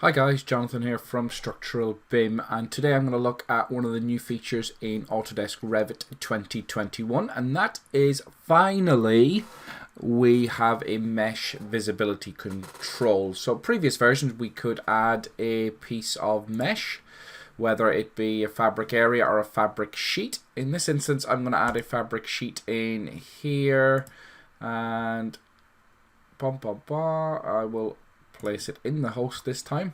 Hi guys, Jonathan here from Structural BIM, and today I'm going to look at one of the new features in Autodesk Revit 2021, and that is finally we have a mesh visibility control. So previous versions we could add a piece of mesh, whether it be a fabric area or a fabric sheet. In this instance I'm going to add a fabric sheet in here, and I will place it in the host this time.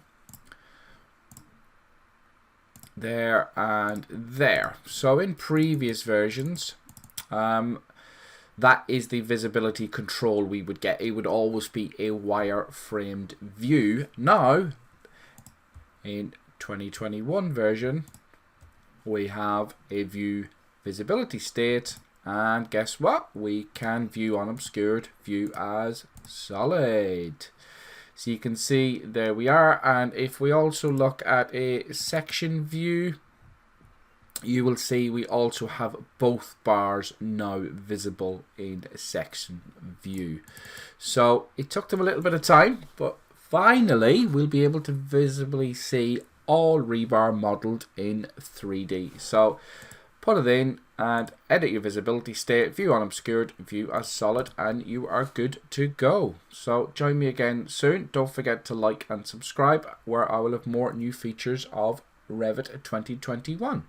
There and there. So in previous versions, that is the visibility control we would get. It would always be a wireframed view. Now, in 2021 version, we have a view visibility state, and guess what? We can view unobscured, view as solid. So you can see there we are, and if we also look at a section view, you will see we also have both bars now visible in section view. So it took them a little bit of time, but finally we'll be able to visibly see all rebar modeled in 3D. So put it in and edit your visibility state, view unobscured, view as solid, and you are good to go. So join me again soon. Don't forget to like and subscribe, where I will have more new features of Revit 2021.